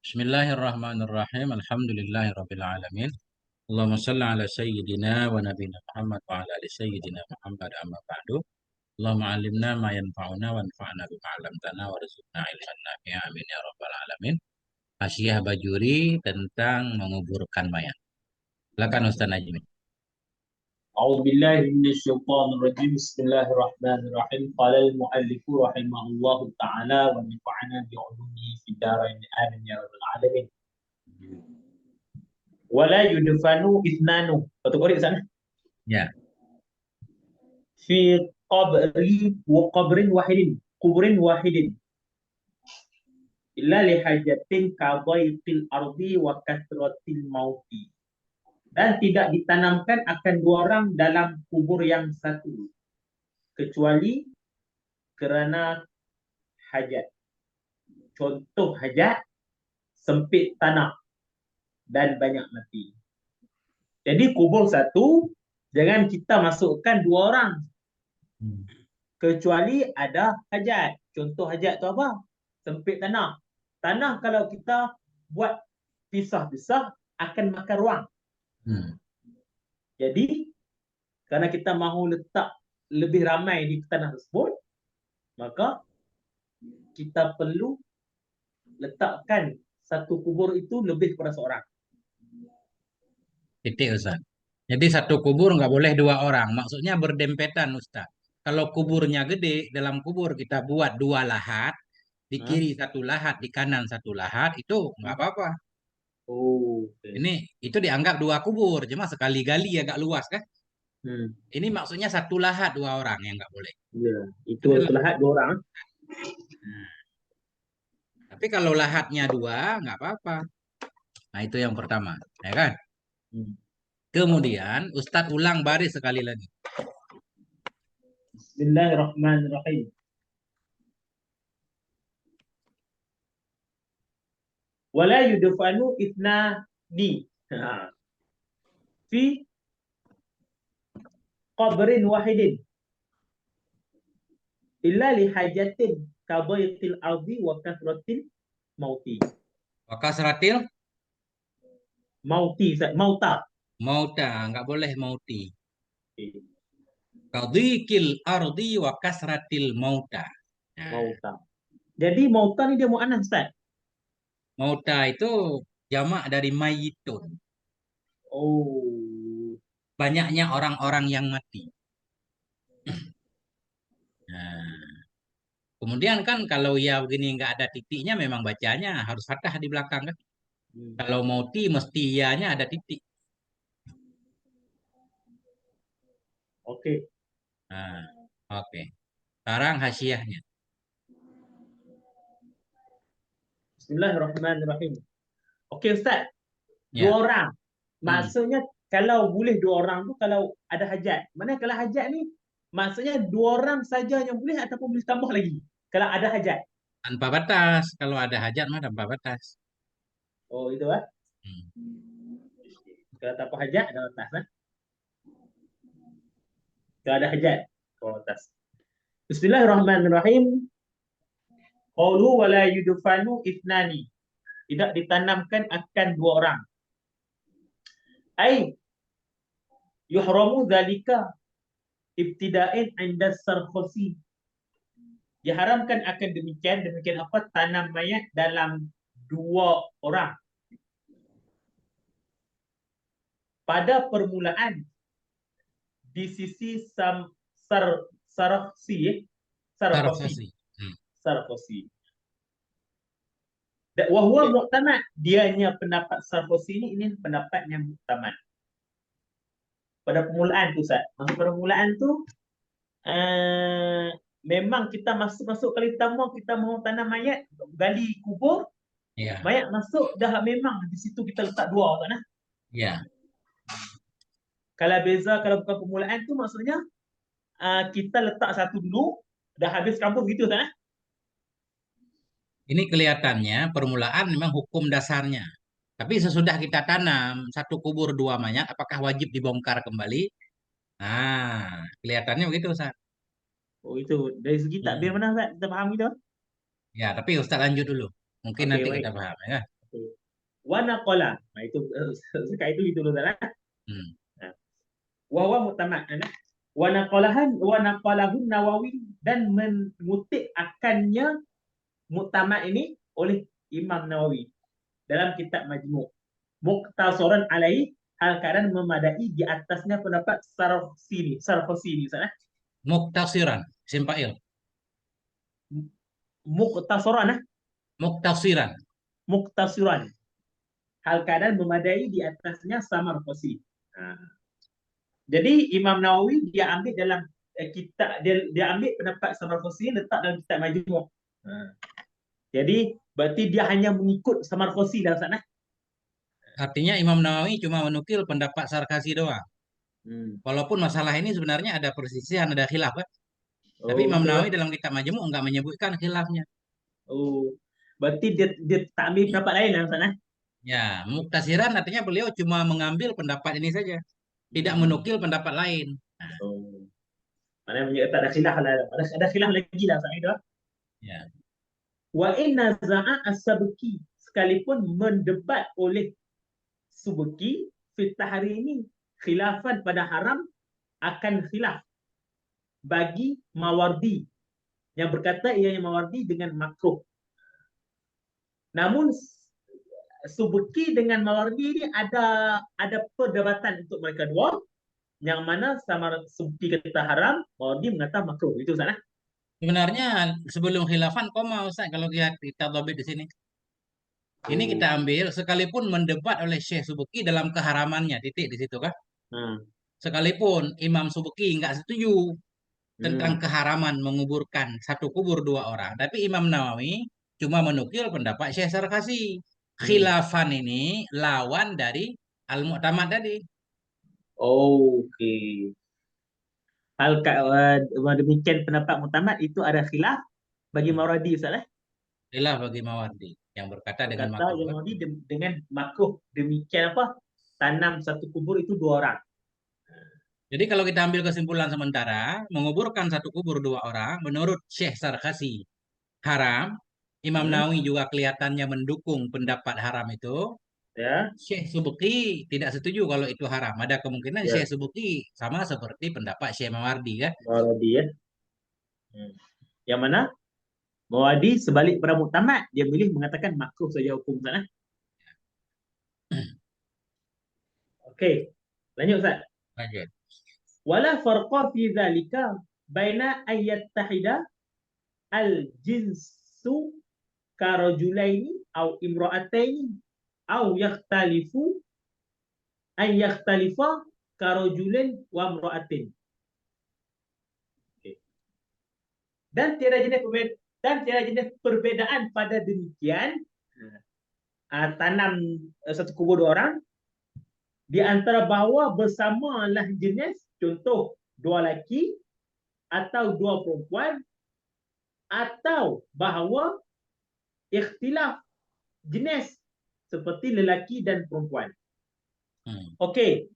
Bismillahirrahmanirrahim. Alhamdulillahirabbil alamin. Allahumma shalli ala sayyidina wa nabiyina Muhammad wa ala ali sayyidina Muhammad amma ba'du. Allahumma alimna ma yanfa'una wa anfa'na bima 'allamtana warzuqna ilman nafi'a amin ya rabbal alamin. Hasyiah Bajuri tentang menguburkan mayat. Silakan Ustaz Najmi. أعوذ بالله من الشيطان الرجيم بسم الله الرحمن الرحيم قال المؤلف رحمه الله تعالى ونفعنا بعلومه في الدارين آمين يا رب العالمين ولا يدفن اثنان kategori sana Ya, في قبر واحد قبر واحد إلا لحاجة كضيق الأرض وكثرة الموت dan tidak ditanamkan akan dua orang dalam kubur yang satu kecuali kerana hajat. Contoh hajat, sempit tanah dan banyak mati. Jadi kubur satu, jangan kita masukkan dua orang. Kecuali ada hajat. Contoh hajat tu apa? Sempit tanah. Tanah kalau kita buat pisah-pisah akan makan ruang. Jadi, kerana kita mahu letak lebih ramai di tanah tersebut, maka kita perlu letakkan satu kubur itu lebih kepada seorang. titik Ustaz. Jadi satu kubur nggak boleh dua orang. Maksudnya berdempetan Ustaz. Kalau kuburnya gede, dalam kubur kita buat dua lahat, di kiri satu lahat, di kanan satu lahat, itu nggak apa-apa. Oh, okay. Itu dianggap dua kubur, cuma sekali gali agak luas kan? Ini maksudnya satu lahat dua orang yang nggak boleh. Ya, itu Itu lahat dua orang. Nah, tapi kalau lahatnya dua nggak apa-apa. Nah itu yang pertama, ya kan? Kemudian Ustadz ulang baris sekali lagi. Bismillahirrahmanirrahim. Wala yudfanu ithnani fi qabrin wahidin illa li hajatin kadaiqil ardi wa kathratil mauti. Wakasratil Mauta. mauta, nggak boleh mauti. Kadikil ardi wa kasratil mauta. Nah, Mauta. Jadi mauta ni dia muannas Ustaz. mauta itu jamak dari mayitun. Oh. Banyaknya orang-orang yang mati. Nah, kemudian kan kalau ya begini nggak ada titiknya memang bacanya harus fathah di belakang kan. Kalau mauti mesti ianya ada titik. Oke. Nah, oke. Sekarang hasyiahnya. Bismillahirrahmanirrahim. Oke Ustaz. Dua Ya. orang. Maksudnya kalau boleh dua orang tu kalau ada hajat. Mana kalau hajat ni maksudnya dua orang saja yang boleh ataupun boleh tambah lagi kalau ada hajat. Tanpa batas. Kalau ada hajat mah tanpa batas. Oh itu ah. Kalau tanpa hajat ada batas lah. Kalau ada hajat ada batas. Bismillahirrahmanirrahim. Qaulu wala yudfanu ithnani. Tidak ditanamkan akan dua orang. Ai yuhramu dzalika ibtida'in 'inda sarkhosi. Diharamkan akan demikian apa tanam mayat dalam dua orang. Pada permulaan di sisi sarkhosi. Wahwa muqtamad. Dianya pendapat sarkhosi ini pendapat yang muqtamad. Pada permulaan tu Ustaz. Maksud permulaan tu memang kita masuk kali pertama kita mau tanam mayat, gali kubur, mayat masuk dah memang di situ kita letak dua kan? Ya. Kalau beza kalau bukan permulaan tu maksudnya kita letak satu dulu, dah habis kampung gitu kan? Ini kelihatannya permulaan memang hukum dasarnya. Tapi sesudah kita tanam satu kubur dua mayat, apakah wajib dibongkar kembali? Nah, kelihatannya begitu, Ustaz. Oh itu dari segi takbir mana Ustaz? Kita faham gitu? Ya, tapi Ustaz lanjut dulu. Mungkin Okey, nanti baik. kita paham ya. Wa naqala. Nah, itu sekat itu dulu dah. Hmm. Wa huwa mu'tamad. Wa naqalahun Nawawi, dan mengutip akannya mu'tamad ini oleh Imam Nawawi dalam kitab Majmu'. Muqtasaran alaihi, hal keadaan memadai di atasnya pendapat Sarfasi sana. Muktasiran, Simpail. Muqtasaran, Muktasiran. muqtasiran. Hal keadaan memadai di atasnya Samarqasi. Jadi Imam Nawawi dia ambil dalam kitab dia ambil pendapat Samarqasi letak dalam kitab Majmu'. Jadi berarti dia hanya mengikut Samarqasi dalam sana. Artinya Imam Nawawi cuma menukil pendapat Sarkasi doang. Hmm. Walaupun masalah ini sebenarnya ada perselisihan, ada khilaf kan? Tapi Oh, Imam betul Nawawi lah. dalam kitab Majmu' enggak menyebutkan khilafnya. Oh, berarti dia tak ambil pendapat lain dalam sana. Ya, muktasiran artinya beliau cuma mengambil pendapat ini saja, tidak Hmm. menukil pendapat lain. Oh, maknanya tak ada khilaf lah. Ada khilaf lagi lah sana itu. Ya, Wa inna za'a as-sabki, sekalipun mendebat oleh Subki fitah hari ini khilafan pada haram, akan khilaf bagi Mawardi yang berkata ianya Mawardi dengan makruh. Namun Subki dengan Mawardi ini ada perdebatan untuk mereka dua, yang mana sama Subki kata haram, Mawardi mengata makruh. Itu sana. sebenarnya sebelum khilafan koma Ustaz kalau kita dobit di sini. Ini kita Oh. ambil sekalipun mendebat oleh Syekh Subuki dalam keharamannya, titik di situ kah? Hmm. Sekalipun Imam Subuki nggak setuju tentang Hmm. keharaman menguburkan satu kubur dua orang, tapi Imam Nawawi cuma menukil pendapat Syekh Sarkasi. Hmm. Khilafan ini lawan dari Al-Mu'tamad tadi. Okey. Demikian pendapat muktamad itu ada khilaf bagi Hmm. Mawardi Ustaz eh? Khilaf bagi Mawardi yang berkata dengan Berkata makruh yang kan? Mawardi dengan makruh, demikian apa? Tanam satu kubur itu dua orang. Jadi kalau kita ambil kesimpulan sementara, menguburkan satu kubur dua orang, menurut Syekh Sarkasi haram. Imam Hmm. Nawawi juga kelihatannya mendukung pendapat haram itu. Ya, Syekh Subuki tidak setuju kalau itu haram. Ada kemungkinan ya, Syekh Subuki sama seperti pendapat Syekh Mawardi kan? Mawardi ya. Hmm. Yang mana? Mawardi sebalik pada muktamad, dia milih mengatakan makruh saja hukum sana. Okey. Lanjut Ustaz. Lanjut. Wala farqa fi dhalika baina ayat tahida al-jinsu karajulaini au imra'ataini au yakhtalifa karajulin wa imra'atin. Okay. Dan tiada jenis perbedaan pada demikian tanam satu kubur dua orang di antara bahawa bersamalah jenis, contoh dua lelaki atau dua perempuan, atau bahawa ikhtilaf jenis seperti lelaki dan perempuan. Okey.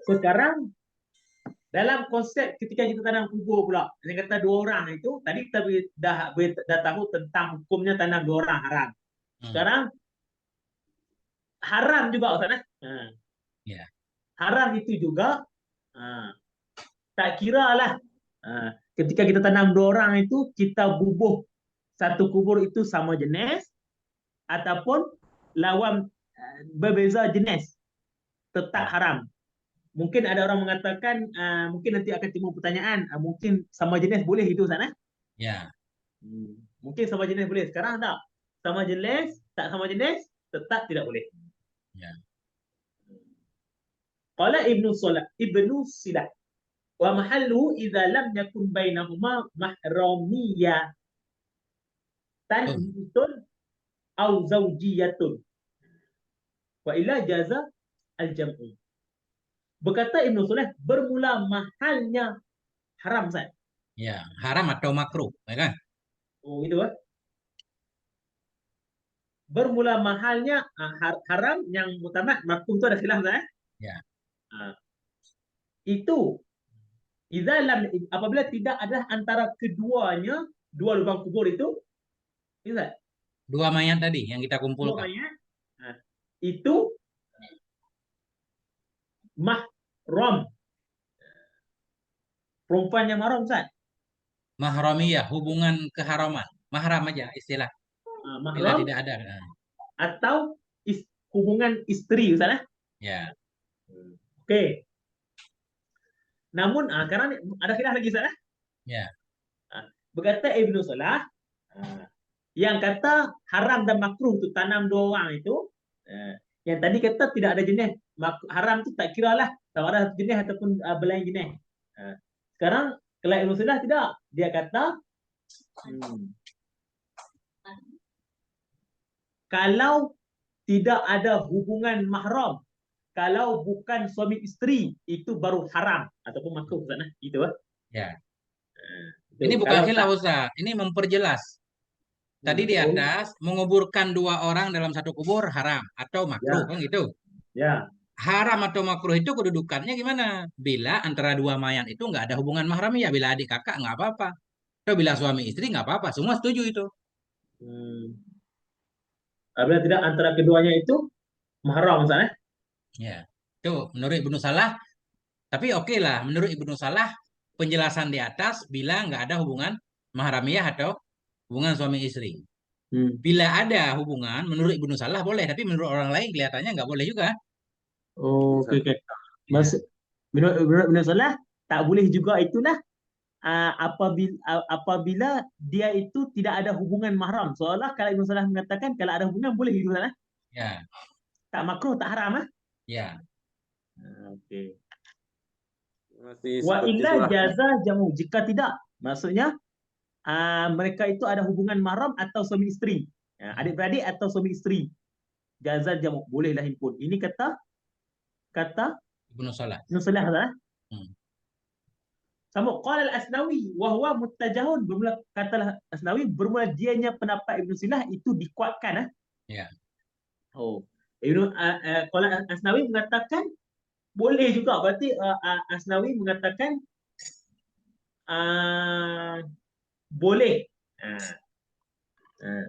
Sekarang dalam konsep ketika kita tanam kubur pula, saya kata dua orang itu, tadi kita dah tahu tentang hukumnya tanam dua orang haram. Sekarang haram juga Ustaz. Ya. Haram itu juga tak kira lah. Ketika kita tanam dua orang itu, kita bubuh satu kubur itu sama jenis ataupun lawan berbeza jenis, tetap haram. Mungkin ada orang mengatakan, mungkin nanti akan timbul pertanyaan, mungkin sama jenis boleh itu sana? Ya. Mungkin sama jenis boleh. Sekarang tak. Sama jenis, tak sama jenis, tetap tidak boleh. Ya. Qala Ibnu Silah. Wa mahallu idza lam yakun bainahuma mahramiyah tanhitun au zawjiyatun. Wa illa jaza al-jam'u. Berkata Ibnu Suleh, bermula mahalnya haram Ustaz. Ya, haram atau makruh, ya kan? Oh, itu kan? Bermula mahalnya haram, yang muktamad, makruh itu ada khilaf Ustaz. Ya. Itu apabila tidak ada antara keduanya, dua lubang kubur itu, Ustaz, Dua mayat tadi yang kita Dua kumpulkan. mayat, nah, itu mahram. Perempuan yang mahram, Ustaz. Mahramiyah, hubungan keharaman. Mahram aja istilah. Bila Mahram tidak ada. Nah, atau hubungan istri, Ustaz. ya, Oke. Namun, karena ada khilaf lagi, Ustaz. ya, Berkata Ibnu Salah, yang kata haram dan makruh tu tanam dua orang itu, yang tadi kata tidak ada jenis. Haram tu tak kira lah sama ada satu jenis ataupun berlain jenis. Sekarang kalau Ibnu Salah tidak, dia kata kalau tidak ada hubungan mahram, kalau bukan suami isteri, itu baru haram ataupun makruh, sana gitu lah. ya. Ini Itu bukan kalau khilaf tak. Ustaz. Ini memperjelas. Tadi di Oh, atas menguburkan dua orang dalam satu kubur haram atau makruh ya, kan gitu. ya. Haram atau makruh itu kedudukannya gimana? Bila antara dua mayat itu nggak ada hubungan mahram ya, bila adik kakak nggak apa-apa. Atau bila suami istri nggak apa-apa. Semua setuju itu. Hmm. Apabila tidak antara keduanya itu mahram, sana. Ya, itu menurut Ibnu Salah. Tapi oke lah, menurut Ibnu Salah penjelasan di atas bila nggak ada hubungan mahramiyah atau hubungan suami istri. Hmm. Bila ada hubungan, menurut Ibnu Salah boleh, tapi menurut orang lain kelihatannya nggak boleh juga. Oh, oke, oke. Ya, Menurut Salah tak boleh juga itulah, apabila dia itu tidak ada hubungan mahram. Seolah kalau Ibnu Salah mengatakan kalau ada hubungan boleh gitu lah. ya, Tak makruh, tak haram ah. ya. Okey. Masih Wa seperti illa itulah. jaza jamu. Jika tidak, maksudnya mereka itu ada hubungan mahram atau suami isteri. Adik-beradik atau suami isteri. Jaza jamu. Bolehlah himpun. Ini kata Ibnu Salah. Ibnu Salah lah. Hmm. Sama qala al-Asnawi wa huwa muttajahun, bermula katalah Asnawi, bermula dianya pendapat Ibnu Silah itu dikuatkan. Ya, Oh, qala Asnawi mengatakan boleh juga, berarti Asnawi mengatakan boleh. Uh, uh,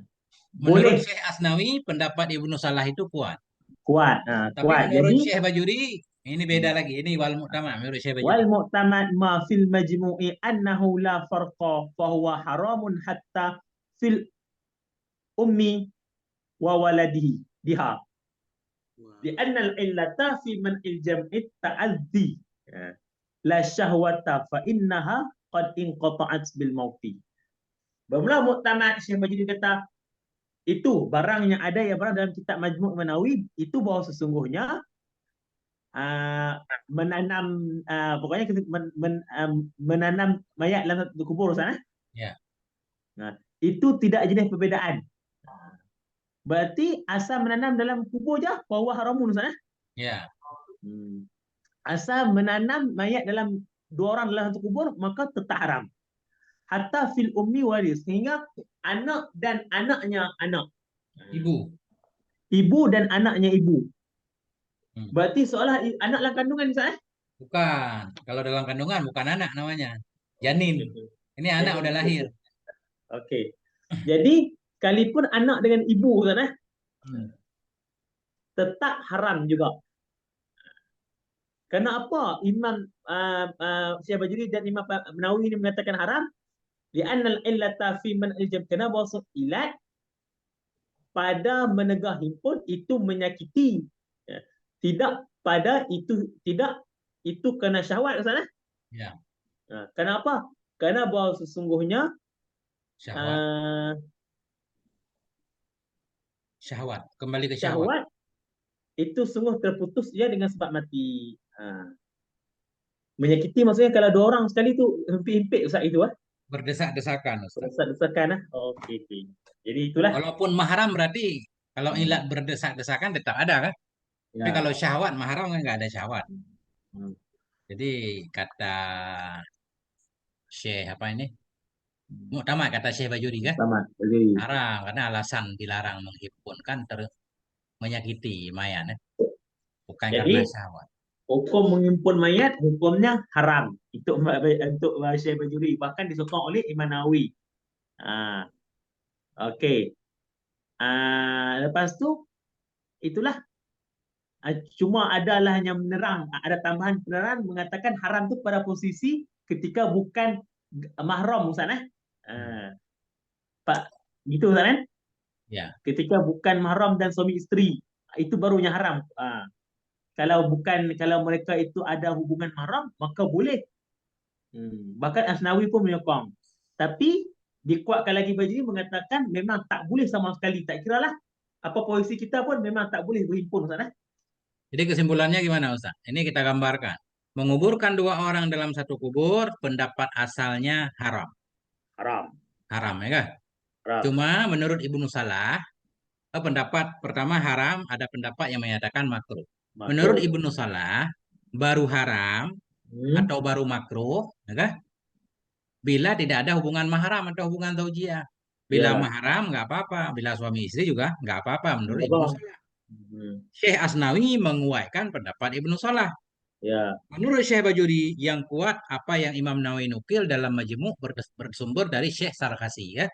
menurut Boleh, Syekh Asnawi pendapat Ibnu Salah itu kuat. kuat, Tapi kuat. menurut Jadi Syekh Bajuri ini beda lagi. Ini wal mu'tamad menurut Syekh Bajuri. wal mu'tamad ma fil majmu'i annahu la farqa fa huwa haramun hatta fil ummi wa waladihi biha. لأن العلة في منع الجمع التعذي لا شهوة فإنها قد انقطعت بالموت. Bermula muktamad Syekh Majidi kata itu barang yang ada yang barang dalam kitab Majmu' Manawi itu bahawa sesungguhnya menanam pokoknya menanam mayat dalam satu kubur sana. Ya. Itu tidak jenis perbezaan. Berarti asal menanam dalam kubur je bahwa haramun sana. Ya. Asal menanam mayat dalam dua orang dalam satu kubur maka tetap haram. Hatta fil ummi waris, sehingga anak dan anaknya anak. Ibu. Ibu dan anaknya ibu. Hmm. Berarti seolah anak dalam kandungan Ustaz. Bukan. Kalau dalam kandungan bukan anak namanya. Janin. Ini anak udah lahir. Okey. Jadi sekalipun anak dengan ibu Ustaz, tetap haram juga. Kenapa Imam Syekh Bajuri dan Imam Nawawi ini mengatakan haram? Li'anna al-illata fi man al-jam, kena bahawa ilat pada menegah himpun itu menyakiti. Tidak pada itu, tidak itu kena syahwat Ustaz. Ya. Kenapa? Kerana bahawa sesungguhnya Syahwat. Syahwat. Kembali ke syahwat. Syahwat itu sungguh terputus dia dengan sebab mati. Menyakiti maksudnya kalau dua orang sekali tu himpit-himpit Ustaz itu Berdesak-desakan Ustaz. Berdesak-desakan Okey. Jadi itulah. Walaupun mahram berarti kalau ilat berdesak-desakan tetap ada kan? Ya. Tapi kalau syahwat mahram kan nggak ada syahwat. Jadi kata Syekh apa ini? Muktamad kata Syekh Bajuri kan? Haram karena alasan dilarang menghimpun kan menyakiti mayat bukan karena Jadi syahwat. hukum mengimpun mayat hukumnya haram untuk Syekh Bajuri, bahkan disokong oleh Imam Nawawi. Okey. Lepas tu itulah, cuma adalah yang menerang, ada tambahan penerangan mengatakan haram tu pada posisi ketika bukan mahram Ustaz Pak, gitu Ustaz kan? Ya. Ketika bukan mahram dan suami isteri, itu barunya haram. Kalau mereka itu ada hubungan mahram, maka boleh. Bahkan Asnawi pun menyokong. Tapi dikuatkan lagi Bajuri mengatakan memang tak boleh sama sekali. Tak kiralah apa posisi kita pun memang tak boleh berhimpun Ustaz Jadi kesimpulannya gimana Ustaz? Ini kita gambarkan. Menguburkan dua orang dalam satu kubur, pendapat asalnya haram. Haram. Haram ya kan? Haram. Cuma menurut Ibnu Salah, pendapat pertama haram, ada pendapat yang menyatakan makruh. Menurut Makruh. Ibnu Salah, baru haram atau baru makruh, ya kan? Bila tidak ada hubungan mahram atau hubungan zaujiah. Bila Ya. mahram nggak apa-apa, bila suami istri juga nggak apa-apa menurut Apa? Ibnu Salah. Syekh Asnawi menguatkan pendapat Ibnu Salah. Ya. Menurut Syekh Bajuri yang kuat apa yang Imam Nawawi nukil dalam Majmu' bersumber dari Syekh Sarkasi ya,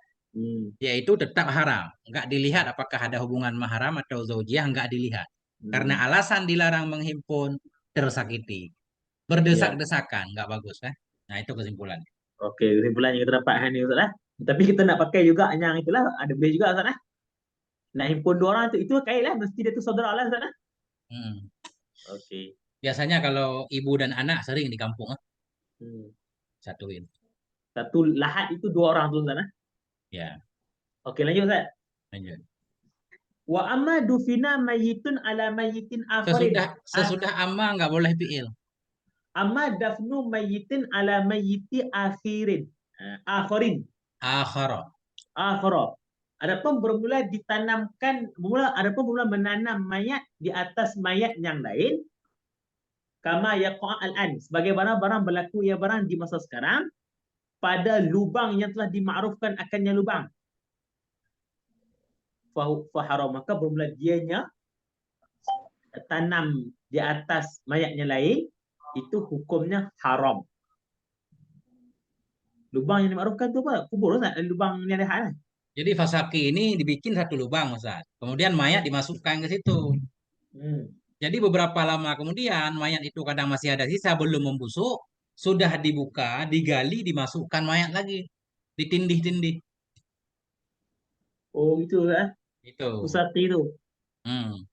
yaitu tetap haram. Nggak dilihat apakah ada hubungan mahram atau zaujiah, nggak dilihat. Karena alasan dilarang menghimpun tersakiti. Berdesak-desakan, nggak bagus kan? Nah itu kesimpulannya. Oke, kesimpulannya kita dapat ni Ustaz Tapi kita nak pakai juga yang itulah, ada boleh juga Ustaz Nak himpun dua orang itu kait lah, mesti dia tu saudara lah Ustaz Hmm. Oke. Biasanya kalau ibu dan anak sering di kampung satuin. Satu lahat itu dua orang tu Ustaz Ya, Oke, lanjut Ustaz. lanjut. Wa amma dufina mayyitun ala mayyitin akharin. Sesudah amma nggak boleh fiil. Amma dafnu mayyitin ala mayyiti akhirin. Akharin. Akhara. Akhara. Adapun bermula menanam mayat di atas mayat yang lain, kama yaqa' al-an, sebagai barang-barang berlaku ia barang di masa sekarang pada lubang yang telah dimakrufkan akannya lubang. Faharam, maka bermula dianya tanam di atas mayat yang lain, itu hukumnya haram. Lubang yang dimakrufkan tu apa? Kubur Ustaz, lubang yang rehat lah. Jadi fasaki ini dibikin satu lubang Ustaz. Kemudian mayat dimasukkan ke situ. Jadi beberapa lama kemudian mayat itu kadang masih ada sisa belum membusuk, sudah dibuka, digali, dimasukkan mayat lagi, ditindih-tindih. Oh itu Ustaz Itu. Pusati tu. Hmm.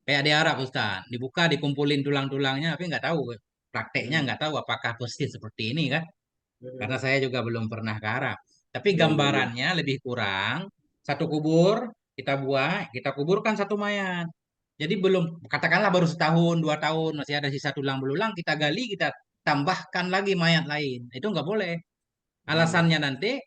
Kayak di Arab Ustaz, dibuka, dikumpulin tulang-tulangnya, tapi nggak tahu prakteknya, nggak tahu apakah persis seperti ini kan? Karena saya juga belum pernah ke Arab. Tapi gambarannya lebih kurang satu kubur kita buat, kita kuburkan satu mayat. Jadi belum, katakanlah baru setahun, 2 tahun masih ada sisa tulang belulang, kita gali, kita tambahkan lagi mayat lain. Itu nggak boleh. Alasannya nanti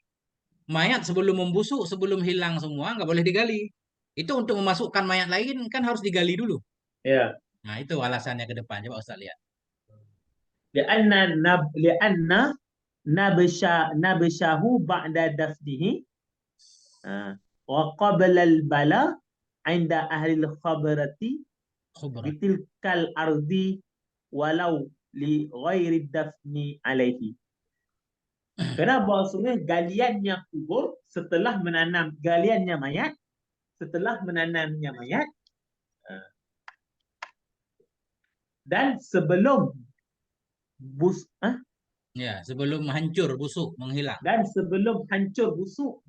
mayat sebelum membusuk, sebelum hilang semua nggak boleh digali. Itu untuk memasukkan mayat lain kan harus digali dulu. Ya. Nah itu alasannya ke depan. Coba Ustaz lihat. Lianna nabshahu ba'da dafnihi wa qabla al-bala 'inda ahli al-khabarati Khubra. bitilkal ardi walau li ghairi dafni alaihi. Kerana bahawasanya galiannya kubur setelah menanam galiannya mayat, setelah menanamnya mayat dan sebelum Ya, sebelum hancur, busuk, menghilang. dan sebelum hancur busuk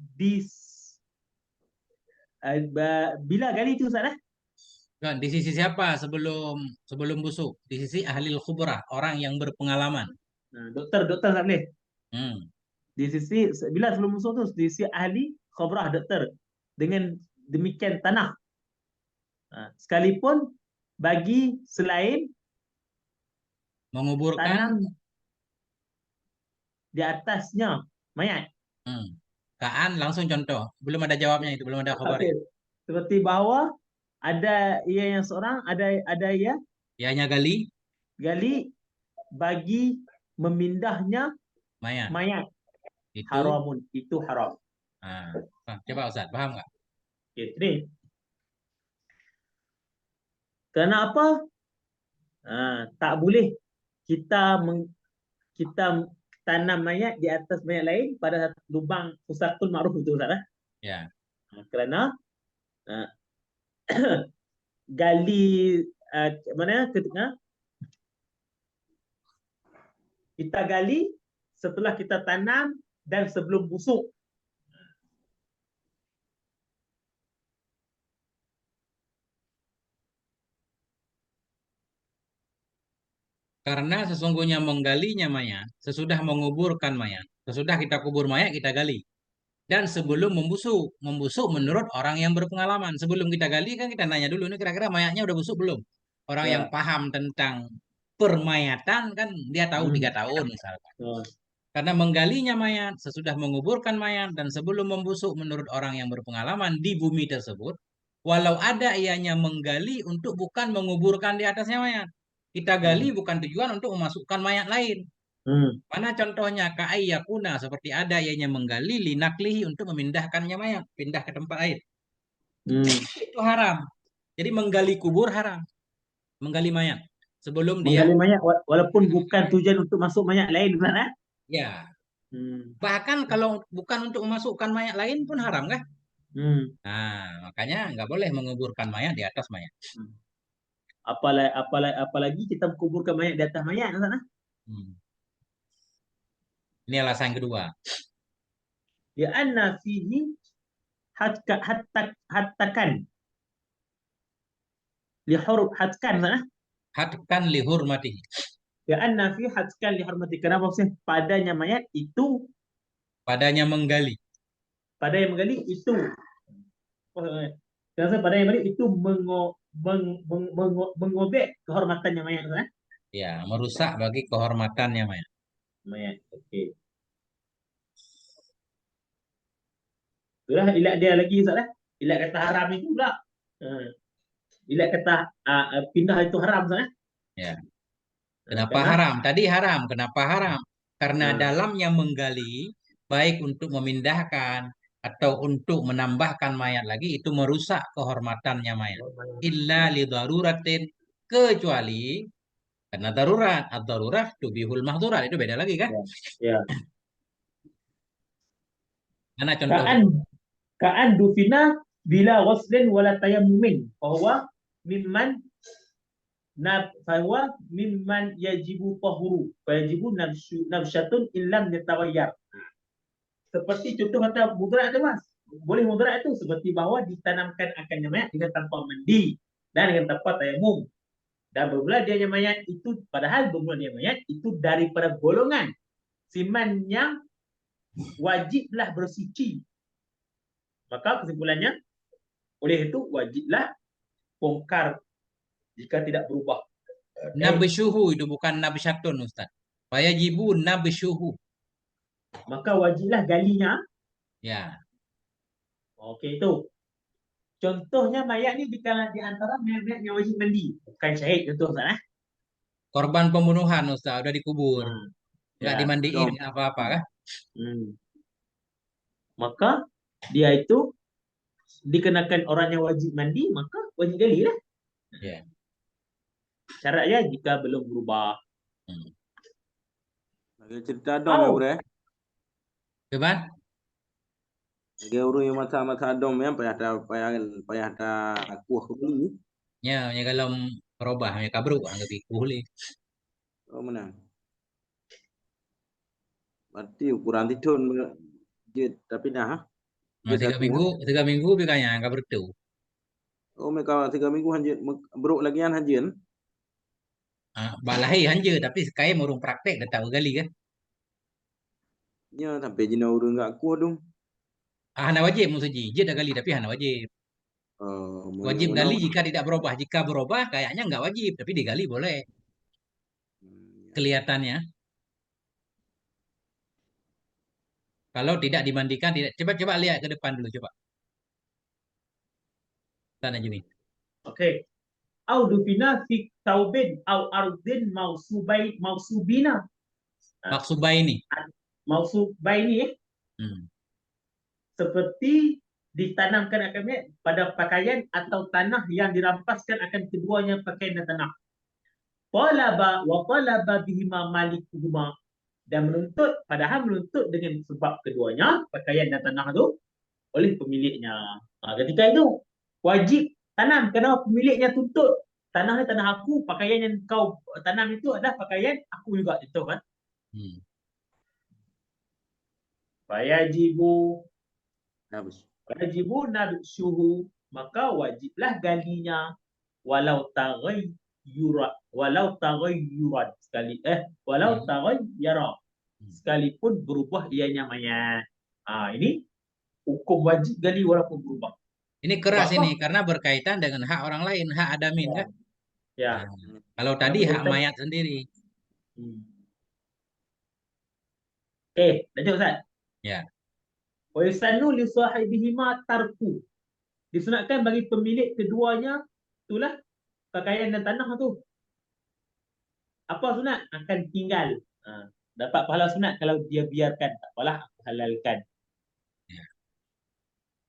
bila gali itu Ustaz Kan, di sisi siapa sebelum sebelum busuk? Di sisi ahli khubrah, orang yang berpengalaman. doktor tak boleh. Hmm. Di sisi bila sebelum busuk tu di sisi ahli khabrah doktor dengan demikian tanah. Sekalipun bagi selain Menguburkan. tanam di atasnya mayat. Kaan langsung contoh. Belum ada jawabnya itu, belum ada khabarnya. Seperti bahawa ada ia yang seorang, ada ia Ianya gali bagi memindahnya mayat. Itu haramun, itu haram. Coba Ustaz, paham nggak? Ini kenapa tak boleh kita tanam mayat di atas mayat lain pada satu lubang Ustazul Ma'ruf itu Ustaz Ya. Kerana uh, gali mana ketika kita gali setelah kita tanam dan sebelum busuk. Karena sesungguhnya menggalinya mayat, sesudah menguburkan mayat, sesudah kita kubur mayat kita gali. Dan sebelum membusuk, membusuk menurut orang yang berpengalaman. Sebelum kita gali kan kita nanya dulu, ini kira-kira mayatnya udah busuk belum? Orang yang Ya. paham tentang permayatan kan dia tahu 3 tahun misalkan. Karena menggalinya mayat, sesudah menguburkan mayat, dan sebelum membusuk menurut orang yang berpengalaman di bumi tersebut, walau ada ianya menggali untuk bukan menguburkan di atasnya mayat. Kita gali bukan tujuan untuk memasukkan mayat lain. Mana contohnya ka'ayyakuna seperti ada ianya menggali linaklihi untuk memindahkannya mayat, pindah ke tempat lain. Itu haram. Jadi menggali kubur haram. Menggali mayat sebelum dia Menggali mayat walaupun bukan tujuan untuk masuk mayat lain, Ustaz, eh? ya. Bahkan kalau bukan untuk memasukkan mayat lain pun haram kan? Nah, makanya nggak boleh menguburkan mayat di atas mayat. Apalagi kita kuburkan mayat di atas mayat, Ustaz, eh? Ini alasan yang kedua. Ya anna fihi hattakan hatkan, Ustaz, eh? Hatkan lihurmati. Ya anna fi hatkan lihurmati. Kenapa maksudnya padanya mayat itu, Padanya menggali. pada yang menggali itu, kenapa pada yang menggali itu mengobek kehormatannya mayat, Ustaz, eh? Ya, merusak bagi kehormatannya mayat. Mayat. Okey. Itulah ilat dia lagi, Ustaz, eh? Ilat kata haram itu pula. Ilat kata pindah itu haram, Ustaz, eh? Ya. Kenapa Karena haram? Tadi haram. Kenapa haram? Karena Hmm. dalamnya menggali, baik untuk memindahkan atau untuk menambahkan mayat lagi, itu merusak kehormatannya mayat. Illa li daruratin, kecuali karena darurat. Ad-darurat tubihul mahdurat. Itu beda lagi kan? Ya. Mana contoh? Ka'an dufina bila ghuslin wala tayammumin. Mimman fahuwa mimman yajibu tahuru. Fayajibu nafsyatun illam yataghayyar. Seperti contoh kata mudarat tu, Mas. Boleh mudarat itu seperti bahawa ditanamkan akannya mayat dengan tanpa mandi dan dengan tanpa tayamum. Dan bermula dia mayat itu, padahal bermula dia mayat itu daripada golongan siman yang wajiblah bersuci. Maka kesimpulannya, oleh itu wajiblah bongkar jika tidak berubah. Nabsyuhu itu bukan nabsyatun, Ustaz. Fayajibu nabsyuhu. Maka wajiblah galinya. Ya. Okey, itu. Contohnya mayat ni di antara mayat yang wajib mandi. Bukan syahid contoh, Ustaz, eh? Korban pembunuhan, Ustaz, udah dikubur. Nggak Ya, dimandiin, nggak apa-apa kan? Maka dia itu dikenakan orang yang wajib mandi, maka wajib gali lah. Ya. Syaratnya jika belum berubah. Lagi cerita dom ya, Bre. Coba? Lagi urus yang masa-masa dom ya, payah ada aku beli. Ya, kalau merubah, ya kabru, anggap ikuli. Oh, mana? Berarti ukuran tidun tapi nah. Nah, 3 minggu bikanya anggap bertu. Oh, mereka 3 minggu hanjir beruk lagi an hanjir. Balahi hanje, tapi sekaya murung praktek dah tahu gali kan? Ya, sampai jina urus enggak kuat dong. Hana wajib musuji, je dah gali tapi hana wajib. Wajib gali jika tidak berubah. Jika berubah kayaknya nggak wajib, tapi digali boleh. Kelihatannya. Kalau tidak dimandikan, tidak. Coba lihat ke depan dulu, coba. Tanya Jumi. Okey. Au dufina fi taubin au ardin mausubina. Maksubah ini. Mausubaini, seperti ditanamkan akannya pada pakaian atau tanah yang dirampaskan akan keduanya pakaian dan tanah. Talaba bihima malikuhuma, dan menuntut, padahal menuntut dengan sebab keduanya pakaian dan tanah itu oleh pemiliknya. Ketika itu wajib tanam kerana pemiliknya tuntut tanah ni tanah aku, pakaian yang kau tanam itu adalah pakaian aku juga, itu kan. Hmm. Fayajibu Habis. Wajibu nabshuhu, maka wajiblah galinya walau taghayyuran walau Hmm. taghayyara, sekalipun berubah ianya mayat. Ini hukum wajib gali walaupun berubah. Ini Sebab keras apa? ini karena berkaitan dengan hak orang lain, hak adamin Ya, kan? ya. Nah, kalau Yang tadi hak berkaitan. mayat sendiri. Hmm. Lanjut Ustaz. Ya. Wa yusannu li sahibihima tarku. Disunatkan bagi pemilik keduanya, itulah pakaian dan tanah tu. Apa sunat? Akan tinggal. Dapat pahala sunat kalau dia biarkan. Tak apalah, aku halalkan. Ya.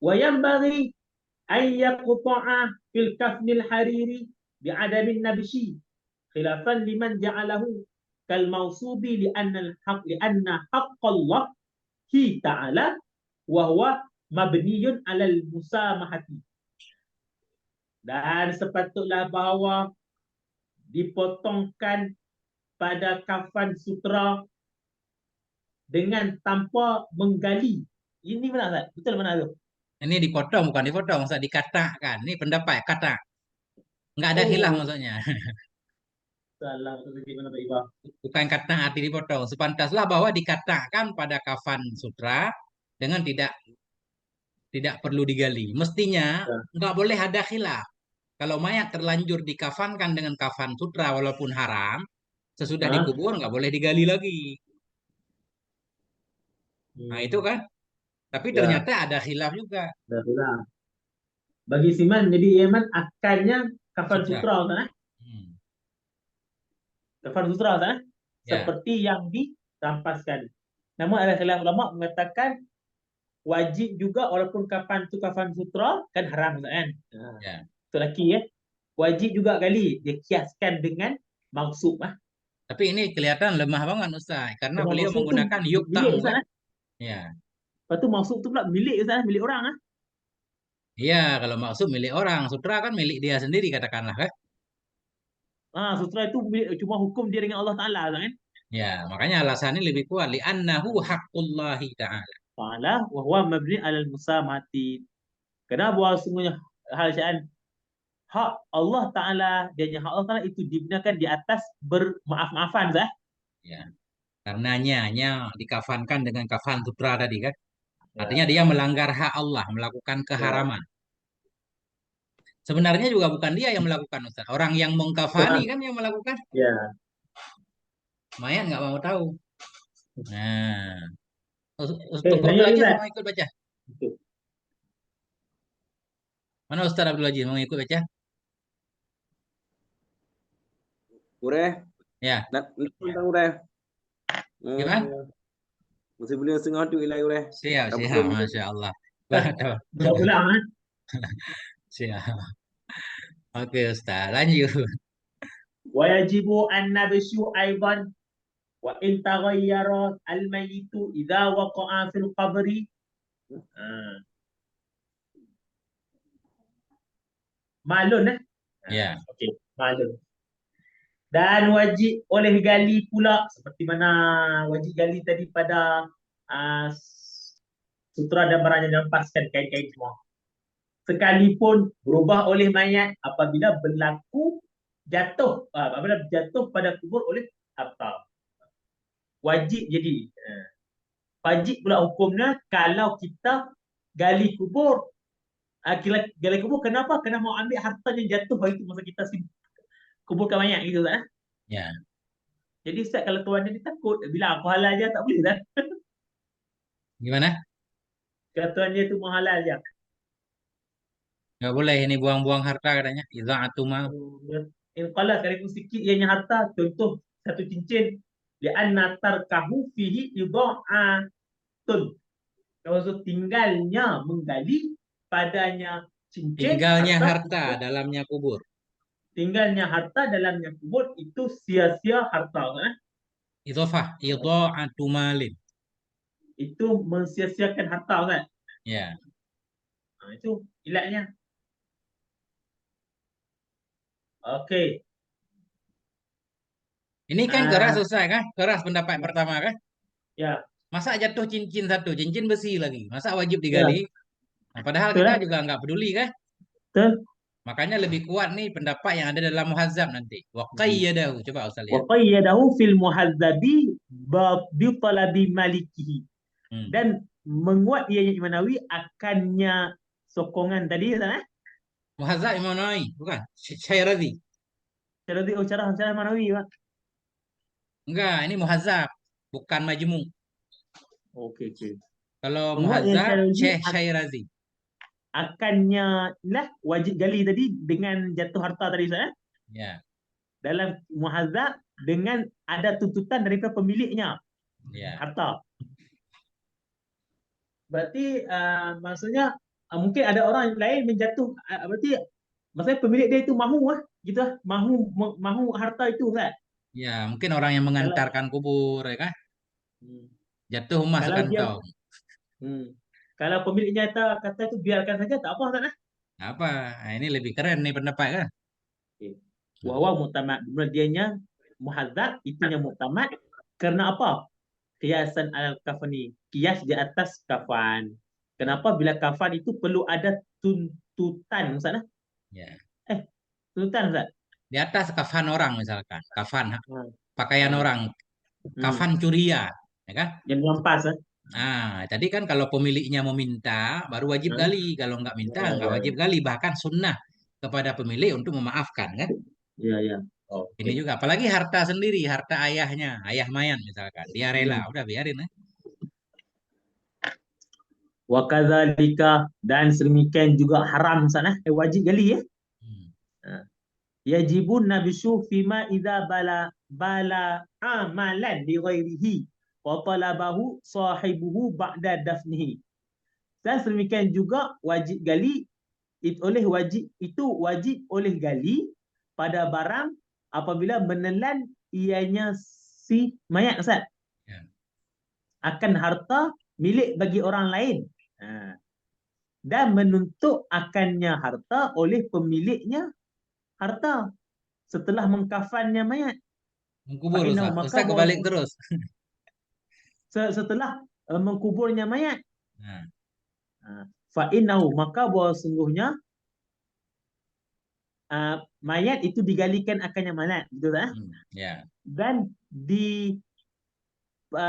Wa yanbaghi an yaqta'a fil kafnil hariri bi'adamin nabshi khilafan liman ja'alahu kal mawsubi li'anna haqqallah ta'ala wa huwa mabniyun 'alal musamahati. Dan sepatutlah bahawa dipotongkan pada kafan sutra dengan tanpa menggali. Ini mana Ustaz? Betul mana tu? Ini dipotong bukan dipotong, Ustaz, dikatakan. Ini pendapat kata. Enggak ada khilaf Oh, maksudnya. salah sedikit mana Pak Iba. Bukan kata arti dipotong. Sepantaslah bahwa dikatakan pada kafan sutra dengan tidak perlu digali. Mestinya Ya. enggak boleh ada khilaf. Kalau mayat terlanjur dikafankan dengan kafan sutra walaupun haram, sesudah Hah? dikubur nggak boleh digali lagi. Nah itu Hmm. kan. Tapi Ya, ternyata ada khilaf juga. dah pulang. Bagi Siman, jadi Yaman akannya kafan Sutra. sutra Ustaz, eh? Hmm. Kafan sutra Ustaz, eh? Ya, Seperti yang dirampaskan. Namun ada khilaf ulama mengatakan wajib juga walaupun kafan tu kafan sutra kan haram Ustaz, kan? ya. Itu laki ya. Wajib juga kali dia kiaskan dengan maksud ah. Tapi ini kelihatan lemah banget Ustaz, karena Dengan beliau maksud tu menggunakan yuk milik tamu Ustaz, kan. eh? Ya, Lepas tu maksud tu pula milik Ustaz, milik orang ah. iya kalau maksud milik orang, sutra kan milik dia sendiri katakanlah kan. Sutra itu cuma hukum dia dengan Allah Taala kan. Ya, makanya alasannya lebih kuat li'annahu haqqullahi ta'ala. Taala wa huwa mabni alal musamati. Kerana bahawa sungguhnya hal syai'an hak Allah Taala dan hak Allah Taala itu dibinakan di atas bermaaf-maafan Zah. Ya, karenanya hanya dikafankan dengan kafan sutra tadi kan. Artinya Ya, dia melanggar hak Allah, melakukan ya, keharaman. Sebenarnya juga bukan dia yang melakukan Ustaz. Orang yang mengkafani ya, kan yang melakukan. ya. Mayat nggak mau tahu. Nah, Ustaz Lanjut Abdul lagi Aziz Zah. mau ikut baca. Mana Ustaz Abdul Aziz mau ikut baca? Ureh. Ya, Nak tentang ureh. gimana? Masih boleh setengah tu ilai ureh. Siap, Tak siap, belum. Masya Allah. Waduh, Dah ulang ah. siap. Oke, Ustaz, lanjut. Wa yajibu an nabshu aidan wa in taghayyara al mayyitu idza waqa'a fil qabri. Malun Ya, okey, malun. Dan wajib oleh gali pula seperti mana wajib gali tadi pada uh, sutra dan barang yang dilepaskan kain-kain semua. Sekalipun berubah oleh mayat apabila berlaku apabila jatuh pada kubur oleh harta. Wajib jadi. Wajib pula hukumnya kalau kita gali kubur. Gali kubur kenapa? Kena mau ambil harta yang jatuh hari itu masa kita kuburkan mayat gitu kan. ya. Jadi Ustaz kalau tuan dia takut bila aku halal je tak boleh kan. Gimana? Kalau tuan dia tu mau halal je. Nggak boleh ini buang-buang harta katanya. Idza'atu mal. Kalau sekalipun sikit ianya harta, contoh satu cincin, li'anna tarkahu fihi idha'atun. Maksud tinggalnya menggali padanya cincin, Tinggalnya harta harta itu dalamnya kubur. tinggalnya harta dalamnya kubur itu sia-sia harta kan? Idzafah, idza'atu malin. Itu mensia-siakan harta kan? Ya, Itu ilatnya. Okey. Ini kan keras Ah, selesai kan? Keras pendapat pertama kan? ya, Masa jatuh cincin satu, cincin besi lagi. Masa wajib ya, digali? Nah, padahal betul kita lah. juga nggak peduli kan? Betul. Makanya lebih kuat nih pendapat yang ada dalam muhazzab nanti. Wa qayyadahu. Coba Ustaz Wa lihat. qayyadahu fil muhadzabi bi talabi malikihi. Hmm. Dan menguat ianya Imam Nawawi akannya sokongan tadi Ustaz, eh? Muhazzab Imam Nawawi, bukan? Syairazi. Cara di cara Imam Nawawi, Pak. Enggak, ini muhazzab, bukan majmu. Okey, okey. Kalau Menguat yang muhazzab, Syarazi Syekh Syairazi. akannya lah wajib gali tadi dengan jatuh harta tadi Ustaz, eh? Ya, Dalam muhadzab dengan ada tuntutan daripada pemiliknya ya. harta. Berarti maksudnya mungkin ada orang lain menjatuh berarti maksudnya pemilik dia itu mahu gitu lah, mahu harta itu kan. Ya, mungkin orang yang Kalau mengantarkan kubur, ya kan? hmm, Jatuh emas kalau dia sekantong. hmm, kalau pemiliknya kata itu biarkan saja tak apa kan. Apa? Nah, ini lebih keren nih pendapat kan? Okay. Hmm. Wahwa muktamad. Dianya muhadzab itunya muktamad karena apa? Kiasan al-kafani. Kias di atas kafan. Ya, Kenapa bila kafan itu perlu ada tuntutan Ustaz? ya. Eh, tuntutan Ustaz? Di atas kafan orang misalkan, kafan Hmm. pakaian Hmm. orang, Hmm. kafan curia, ya kan? Yang melampas. Nah, tadi kan kalau pemiliknya meminta, baru wajib Hmm. gali. Kalau nggak minta, Ya, nggak ya, wajib ya. gali. Bahkan sunnah kepada pemilik untuk memaafkan kan? Ya, ya. Ini Oke. juga, apalagi harta sendiri, harta ayahnya, ayah mayat misalkan, dia rela, Hmm. udah biarin ya. Wa kadzalika dan sedemikian juga haram sana wajib gali ya. Hmm. Ha. Yajibun nabshu fima idza bala amalan li ghairihi wa talabahu sahibuhu ba'da dafnihi. Dan sedemikian juga wajib gali itu wajib oleh gali pada barang apabila menelan ianya si mayat Ustaz Ya. akan harta milik bagi orang lain. Ha. Dan menuntut akannya harta oleh pemiliknya harta setelah mengkafannya mayat. Mengkubur Fa'innahu Ustaz. maka Ustaz bahwa kebalik terus. setelah mengkuburnya mayat, Nah, fa'innahu maka bahwa sungguhnya mayat itu digalikan akannya mayat, betul tak? ya, Dan dipecah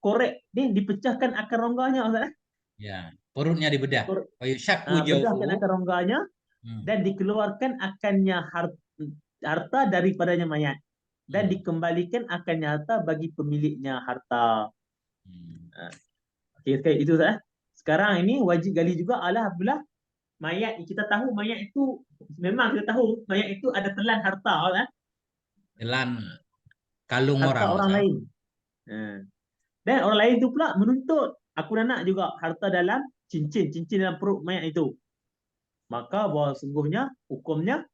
korek ni dipecahkan akar rongganya Ustaz. ya. Perutnya dibedah. Korek, Wa yushakku bedahkan jaufuhu. akar rongganya Hmm. dan dikeluarkan akannya harta daripadanya mayat dan Hmm. dikembalikan akannya harta bagi pemiliknya harta. Hmm. Okey, sekali itu Ustaz. Sekarang ini wajib gali juga adalah bila mayat kita tahu mayat itu memang kita tahu mayat itu ada telan harta kan? Telan kalung Harta orang orang Ustaz. lain. Ha. Dan orang lain tu pula menuntut aku nak juga harta dalam cincin dalam perut mayat itu. Maka bahawa sungguhnya hukumnya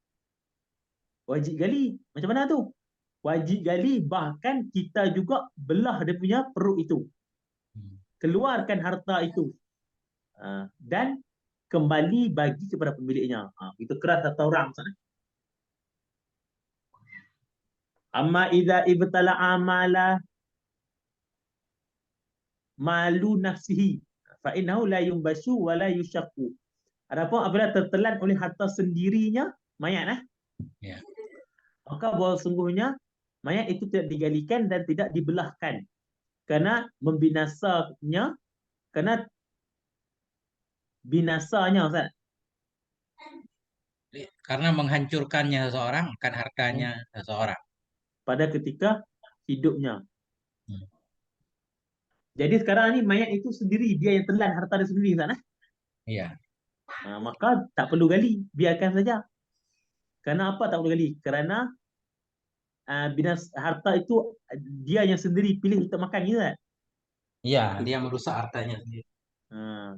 wajib gali. Macam mana tu? Wajib gali bahkan kita juga belah dia punya perut itu. Hmm. Keluarkan harta itu. Dan kembali bagi kepada pemiliknya. Itu keras kata orang sana. Amma idza ibtala amala malu nafsihi fa innahu la yumbashu wa la yushaqqu. Adapun apabila tertelan oleh harta sendirinya mayat Ya. maka bahawa sungguhnya mayat itu tidak digalikan dan tidak dibelahkan kerana membinasanya kerana binasanya Ustaz. Karena menghancurkannya seseorang akan hartanya seseorang. Pada ketika hidupnya. Hmm. Jadi sekarang ni mayat itu sendiri dia yang telan harta dia sendiri Ustaz. Iya. Maka tak perlu gali, biarkan saja. Kerana apa tak perlu gali? Kerana harta itu dia yang sendiri pilih untuk makan gitu kan? Iya, Itu. dia merusak hartanya sendiri. Ha.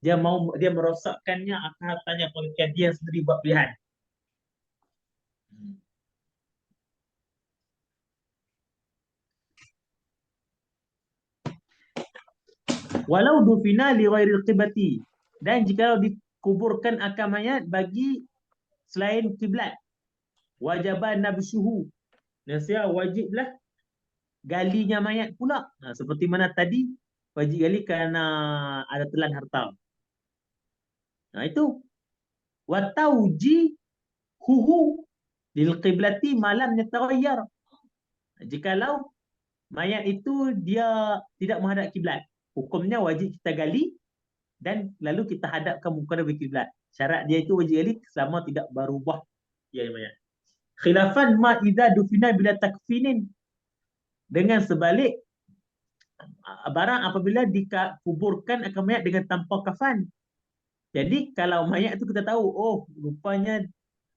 Dia merosakkannya akan hartanya kalau dia sendiri buat pilihan. Walau dufina li ghairil qibati Dan jika dikuburkan akan mayat bagi selain kiblat, wajiban nabsuhu, nasihat wajiblah galinya mayat pula. Seperti mana tadi, wajib gali kerana ada telan harta. Itu watauji huhu lil qiblati malam yataghayyar. Jikalau mayat itu dia tidak menghadap kiblat, hukumnya wajib kita gali dan lalu kita hadapkan muka dia kiblat. Syarat dia itu wajib gali selama tidak berubah ya mayat. Khilafan ma idza dufina bila takfinin, dengan sebalik barang apabila dikuburkan akan mayat dengan tanpa kafan. Jadi kalau mayat itu kita tahu, oh rupanya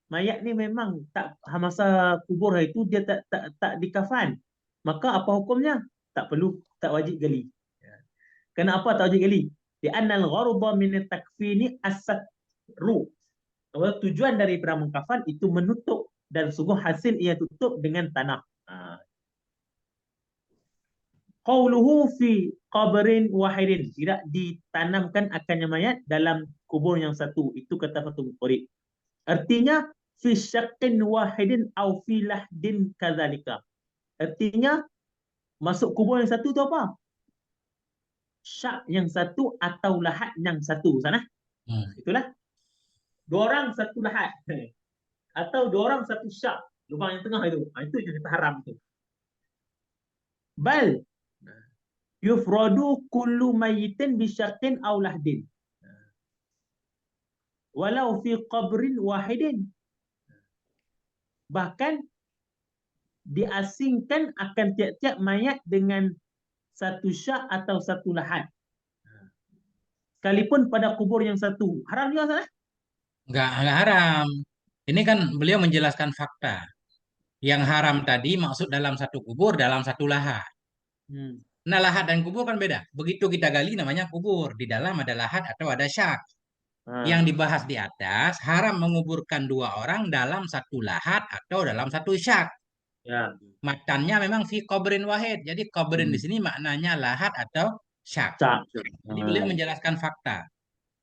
mayat ni memang tak masa kubur hari itu dia tak dikafan. Maka apa hukumnya? Tak perlu, tak wajib gali. Kenapa tak wajib gali? Li'anna al-gharda min at-takfini as-satru. Tujuan dari mengkafan itu menutup, dan sungguh hasil ia tutup dengan tanah. Qauluhu fi qabrin wahidin, tidak ditanamkan akannya mayat dalam kubur yang satu. Itu kata Fathul Muqrid. Artinya fi syaqqin wahidin au fi lahdin kadzalika. Artinya masuk kubur yang satu tu apa? Syak yang satu atau lahat yang satu sana. Itulah. Dua orang satu lahat. Atau dua orang satu syak. Lubang yang tengah itu. Itu yang kita haram tu. Bal yufradu kullu mayyitin bi syaqqin aw lahdin. Walau fi qabrin wahidin. Bahkan diasingkan akan tiap-tiap mayat dengan satu syak atau satu lahat. Sekalipun pada kubur yang satu. Haram juga salah? Enggak haram. Ini kan beliau menjelaskan fakta. Yang haram tadi maksud dalam satu kubur, dalam satu lahat. Nah, lahat dan kubur kan beda. Begitu kita gali namanya kubur. Di dalam ada lahat atau ada syak. Yang dibahas di atas, haram menguburkan dua orang dalam satu lahat atau dalam satu syak. Ya. Matannya memang fi qabrin wahid. Jadi qabrin di sini maknanya lahat atau syak. Jadi beliau menjelaskan fakta.